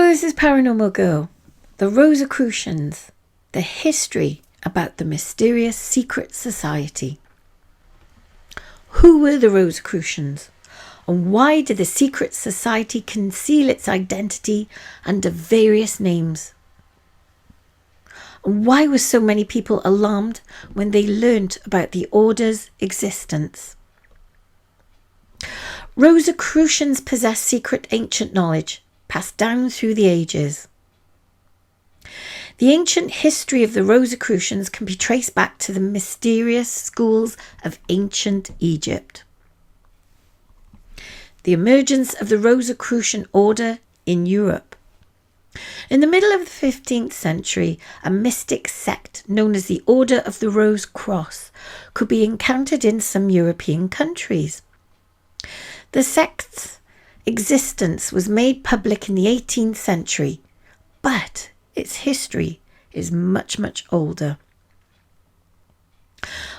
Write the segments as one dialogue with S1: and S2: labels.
S1: Hello, this is Paranormal Girl. The Rosicrucians. The history about the mysterious secret society. Who were the Rosicrucians? And why did the secret society conceal its identity under various names? And why were so many people alarmed when they learnt about the order's existence? Rosicrucians possess secret ancient knowledge passed down through the ages. The ancient history of the Rosicrucians can be traced back to the mysterious schools of ancient Egypt. The emergence of the Rosicrucian order in Europe. In the middle of the 15th century, a mystic sect known as the Order of the Rose Cross could be encountered in some European countries. The sect's existence was made public in the 18th century, but its history is much, much older.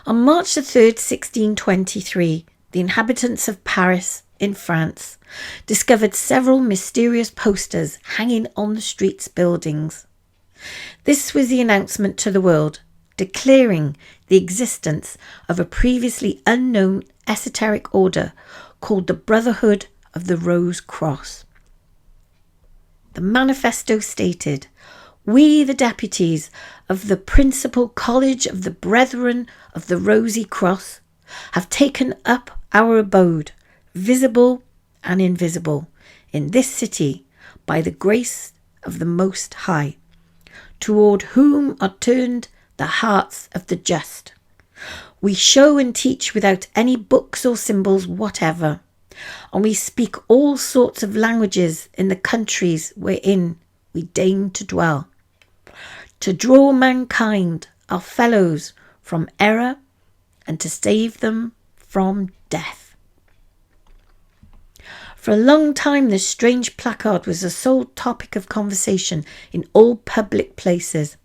S1: On March the 3rd, 1623, the inhabitants of Paris in France discovered several mysterious posters hanging on the street's buildings. This was the announcement to the world, declaring the existence of a previously unknown esoteric order called the Brotherhood of the Rose Cross. The manifesto stated, "We, the deputies of the Principal College of the Brethren of the Rosy Cross, have taken up our abode, visible and invisible, in this city by the grace of the Most High, toward whom are turned the hearts of the just. We show and teach without any books or symbols whatever, and we speak all sorts of languages in the countries wherein we deign to dwell, to draw mankind, our fellows, from error and to save them from death." For a long time, this strange placard was the sole topic of conversation in all public places.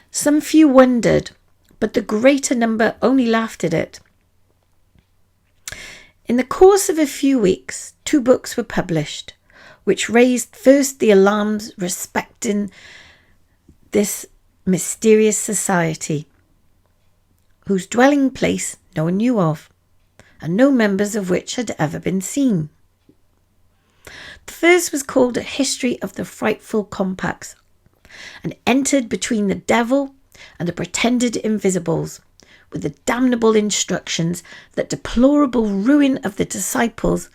S1: Some few wondered, but the greater number only laughed at it. In the course of a few weeks, 2 books were published, which raised first the alarms respecting this mysterious society, whose dwelling place no one knew of, and no members of which had ever been seen. The first was called A History of the Frightful Compacts, and entered between the devil and the pretended invisibles, with the damnable instructions that deplorable ruin of the disciples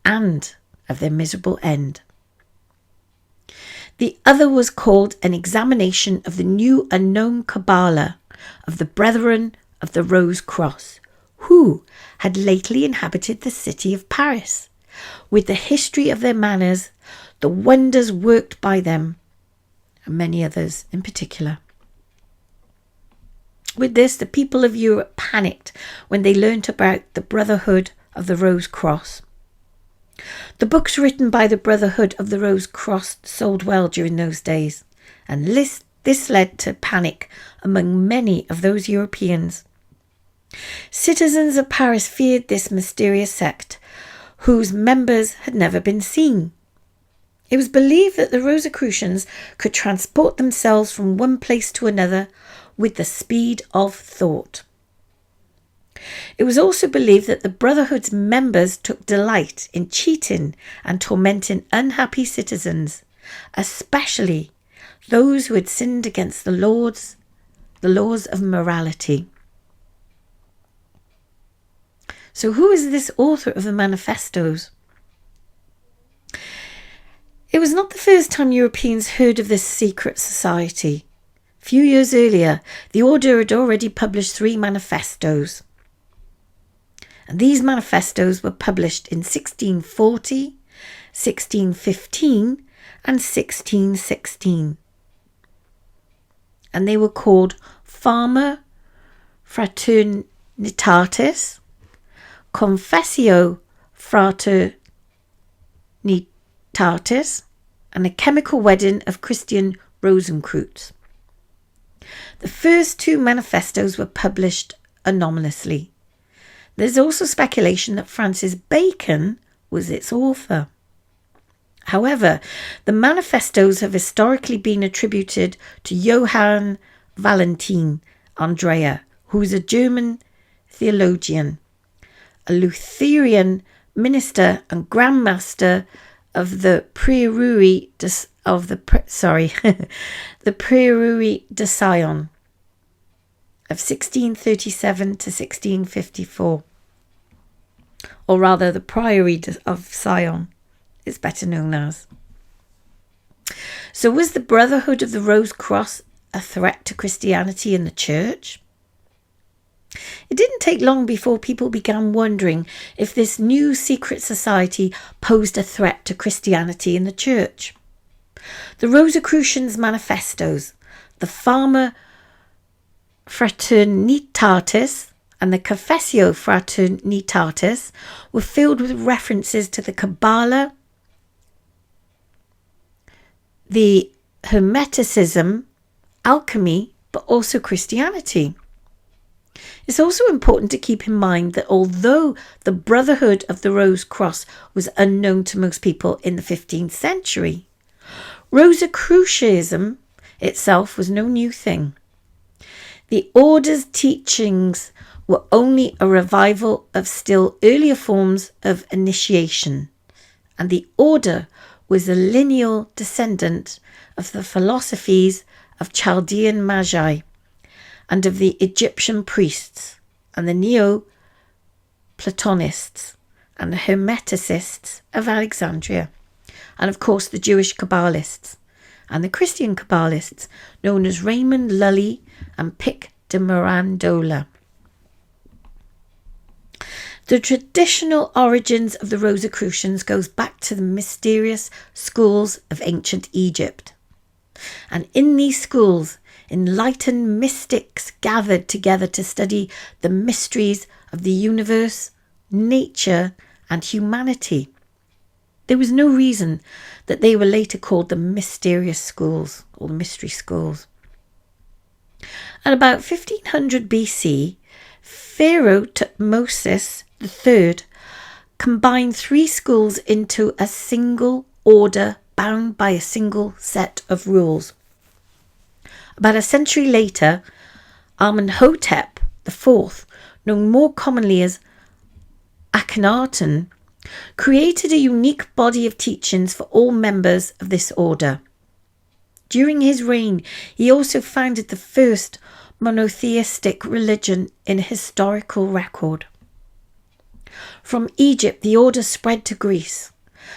S1: and of their miserable end. The other was called An Examination of the New Unknown Kabbalah of the Brethren of the Rose Cross, who had lately inhabited the city of Paris, with the history of their manners, the wonders worked by them, and many others in particular. With this, the people of Europe panicked when they learnt about the Brotherhood of the Rose Cross. The books written by the Brotherhood of the Rose Cross sold well during those days, and this led to panic among many of those Europeans. Citizens of Paris feared this mysterious sect, whose members had never been seen. It was believed that the Rosicrucians could transport themselves from one place to another with the speed of thought. It was also believed that the Brotherhood's members took delight in cheating and tormenting unhappy citizens, especially those who had sinned against the laws of morality. So who is this author of the manifestos? It was not the first time Europeans heard of this secret society. A few years earlier, the order had already published 3 manifestos. And these manifestos were published in 1640, 1615 and 1616. And they were called Forma Fraternitatis, Confessio Fraternitatis, and A Chemical Wedding of Christian Rosencreutz. The first 2 manifestos were published anonymously. There's also speculation that Francis Bacon was its author. However, the manifestos have historically been attributed to Johann Valentin Andrea, who was a German theologian, a Lutheran minister and Grand Master of the Prieuré the Prieuré de Sion of 1637 to 1654, or rather the Priory of Sion is better known as. So was the Brotherhood of the Rose Cross a threat to Christianity in the church? It didn't take long before people began wondering if this new secret society posed a threat to Christianity in the church. The Rosicrucians' manifestos, the Fama Fraternitatis and the Confessio Fraternitatis, were filled with references to the Kabbalah, the Hermeticism, alchemy, but also Christianity. It's also important to keep in mind that although the Brotherhood of the Rose Cross was unknown to most people in the 15th century, Rosicrucianism itself was no new thing. The order's teachings were only a revival of still earlier forms of initiation, and the order was a lineal descendant of the philosophies of Chaldean Magi and of the Egyptian priests and the Neo-Platonists and the Hermeticists of Alexandria, and of course the Jewish Kabbalists and the Christian Kabbalists known as Raymond Lully and Pic de Mirandola. The traditional origins of the Rosicrucians goes back to the mysterious schools of ancient Egypt. And in these schools, enlightened mystics gathered together to study the mysteries of the universe, nature, and humanity. There was no reason that they were later called the mysterious schools or the mystery schools. At about 1500 BC, Pharaoh Thutmose III combined three schools into a single order bound by a single set of rules. About a century later, Amenhotep IV, known more commonly as Akhenaten, created a unique body of teachings for all members of this order. During his reign, he also founded the first monotheistic religion in historical record. From Egypt, the order spread to Greece,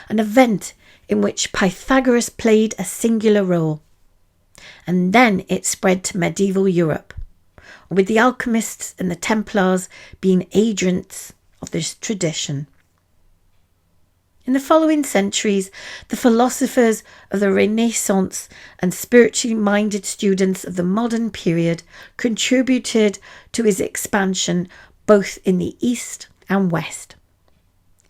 S1: an event in which Pythagoras played a singular role. And then it spread to medieval Europe, with the alchemists and the Templars being agents of this tradition. In the following centuries, the philosophers of the Renaissance and spiritually minded students of the modern period contributed to its expansion both in the East and West.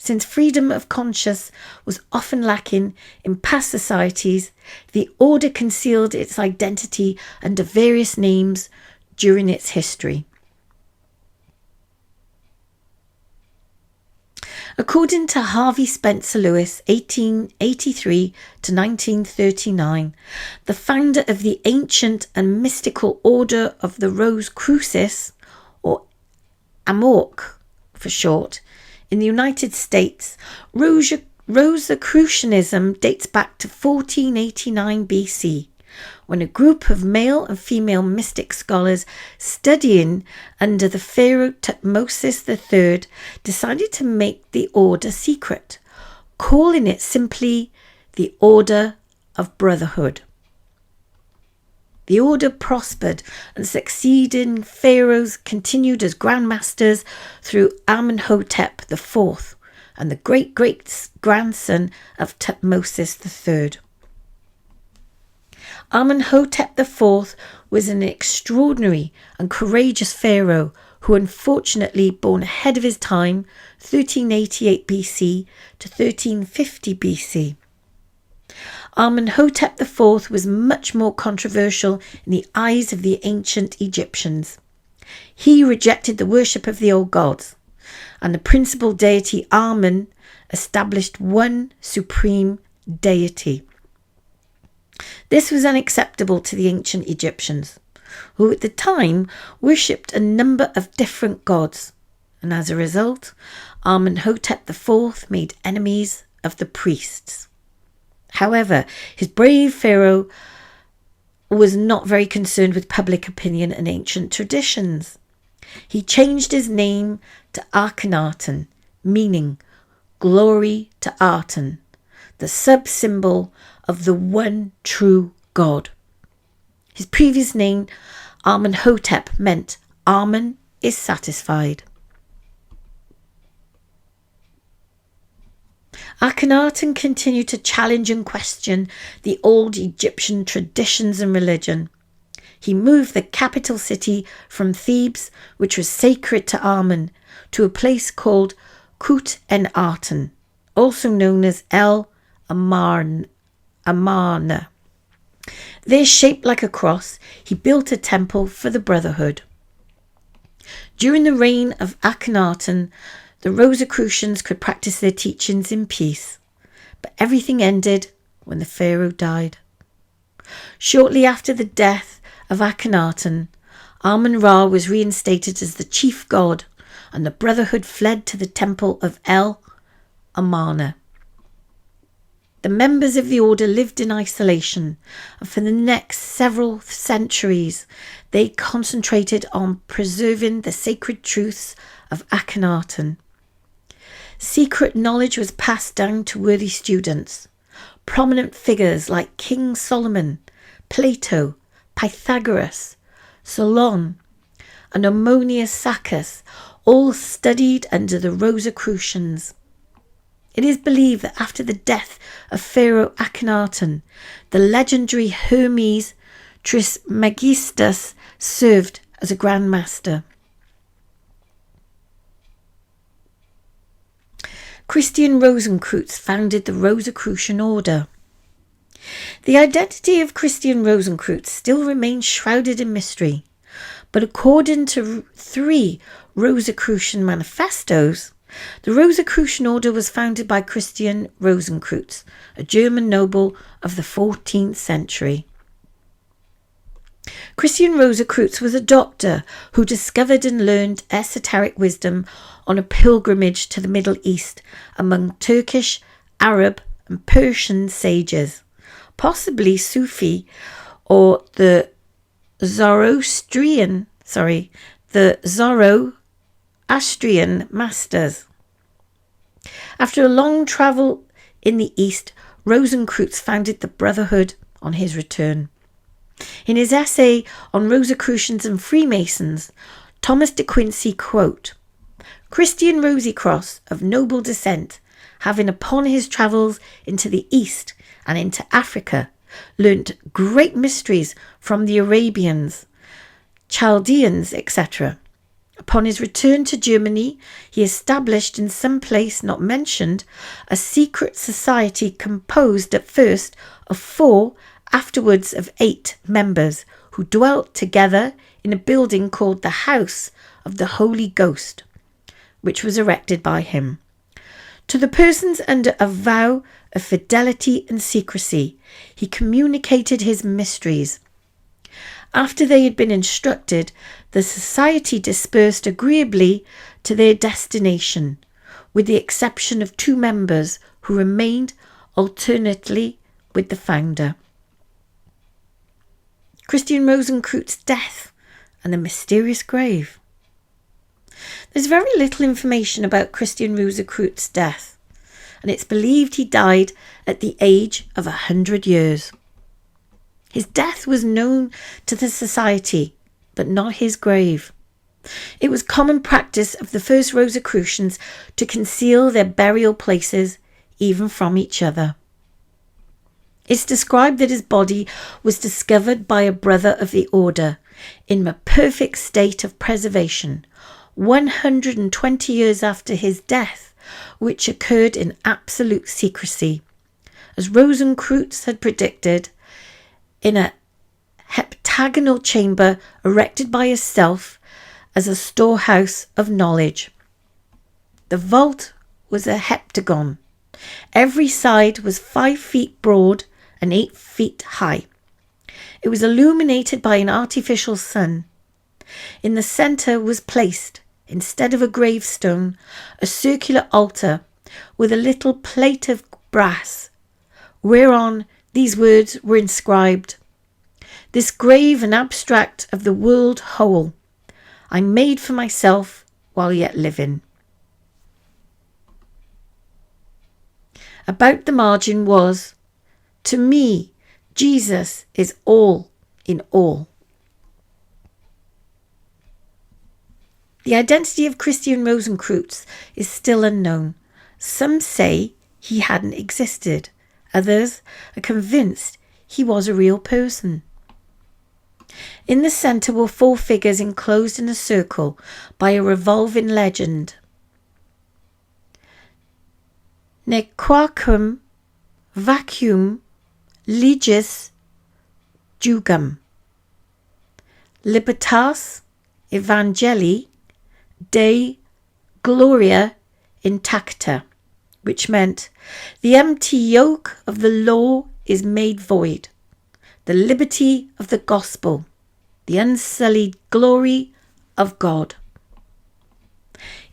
S1: Since freedom of conscience was often lacking in past societies, the order concealed its identity under various names during its history. According to Harvey Spencer Lewis, 1883 to 1939, the founder of the ancient and mystical order of the Rosicrucians, or AMORC for short, in the United States, Rosicrucianism dates back to 1489 BC, when a group of male and female mystic scholars studying under the Pharaoh Thutmose III decided to make the order secret, calling it simply the Order of Brotherhood. The order prospered, and succeeding pharaohs continued as grandmasters through Amenhotep IV and the great-great-grandson of Thutmose III. Amenhotep IV was an extraordinary and courageous pharaoh who, unfortunately born ahead of his time, 1388 BC to 1350 BC. Amenhotep IV was much more controversial in the eyes of the ancient Egyptians. He rejected the worship of the old gods, and the principal deity Amen established one supreme deity. This was unacceptable to the ancient Egyptians, who at the time worshipped a number of different gods, and as a result, Amenhotep IV made enemies of the priests. However, his brave pharaoh was not very concerned with public opinion and ancient traditions. He changed his name to Akhenaten, meaning glory to Aten, the sub-symbol of the one true God. His previous name, Amenhotep, meant Amen is satisfied. Akhenaten continued to challenge and question the old Egyptian traditions and religion. He moved the capital city from Thebes, which was sacred to Amen, to a place called Kut-en-Aten, also known as El Amarna. There, shaped like a cross, he built a temple for the Brotherhood. During the reign of Akhenaten, the Rosicrucians could practice their teachings in peace, but everything ended when the pharaoh died. Shortly after the death of Akhenaten, Amun-Ra was reinstated as the chief god, and the Brotherhood fled to the temple of El Amarna. The members of the order lived in isolation, and for the next several centuries they concentrated on preserving the sacred truths of Akhenaten. Secret knowledge was passed down to worthy students. Prominent figures like King Solomon, Plato, Pythagoras, Solon, and Ammonius Saccas all studied under the Rosicrucians. It is believed that after the death of Pharaoh Akhenaten, the legendary Hermes Trismegistus served as a Grand Master. Christian Rosicrucians founded the Rosicrucian order. The identity of Christian Rosicrucians still remains shrouded in mystery, but according to 3 Rosicrucian manifestos, the Rosicrucian order was founded by Christian Rosicrucians, a German noble of the 14th century. Christian Rosicrucians was a doctor who discovered and learned esoteric wisdom on a pilgrimage to the Middle East among Turkish, Arab and Persian sages, possibly Sufi or the Zoroastrian masters. After a long travel in the East, Rosicrucians founded the Brotherhood on his return. In his essay on Rosicrucians and Freemasons, Thomas de Quincey quote, "Christian Rosicross of noble descent, having upon his travels into the East and into Africa, learnt great mysteries from the Arabians, Chaldeans, etc. Upon his return to Germany, he established in some place not mentioned a secret society composed at first of 4, afterwards of 8 members, who dwelt together in a building called the House of the Holy Ghost, which was erected by him. To the persons under a vow of fidelity and secrecy, he communicated his mysteries. After they had been instructed, the society dispersed agreeably to their destination, with the exception of 2 members who remained alternately with the founder." Christian Rosicrucians' death and the mysterious grave. There's very little information about Christian Rosicrucians' death, and it's believed he died at the age of 100 years. His death was known to the society, but not his grave. It was common practice of the first Rosicrucians to conceal their burial places even from each other. It's described that his body was discovered by a brother of the order in a perfect state of preservation 120 years after his death, which occurred in absolute secrecy, as Rosicrucians had predicted, in a heptagonal chamber erected by himself as a storehouse of knowledge. The vault was a heptagon, Every side was 5 feet broad and 8 feet high. It was illuminated by an artificial sun. In the centre was placed, instead of a gravestone, a circular altar with a little plate of brass, whereon these words were inscribed: "This grave and abstract of the world whole, I made for myself while yet living." About the margin was, "To me, Jesus is all in all." The identity of Christian Rosicrucians is still unknown. Some say he hadn't existed. Others are convinced he was a real person. In the centre were 4 figures enclosed in a circle by a revolving legend. Nequacum vacuum legis jugum. Libertas Evangelii Dei Gloria Intacta, which meant, the empty yoke of the law is made void, the liberty of the gospel, the unsullied glory of God.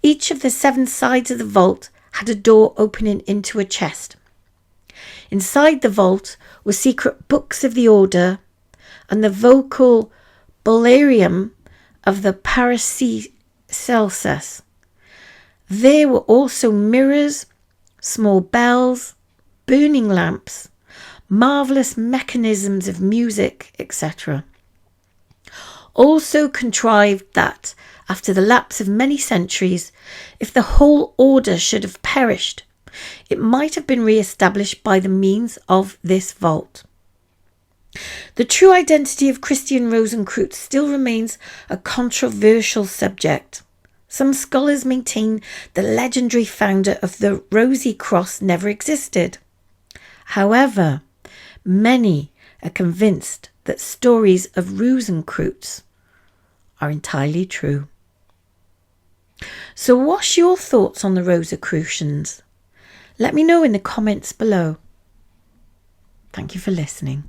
S1: Each of the 7 sides of the vault had a door opening into a chest. Inside the vault were secret books of the order and the vocal bolarium of the Paracelsus. There were also mirrors, small bells, burning lamps, marvellous mechanisms of music, etc. Also contrived that, after the lapse of many centuries, if the whole order should have perished, it might have been re-established by the means of this vault. The true identity of Christian Rosicrucians still remains a controversial subject. Some scholars maintain the legendary founder of the Rosy Cross never existed. However, many are convinced that stories of Rosicrucians are entirely true. So what's your thoughts on the Rosicrucians? Let me know in the comments below. Thank you for listening.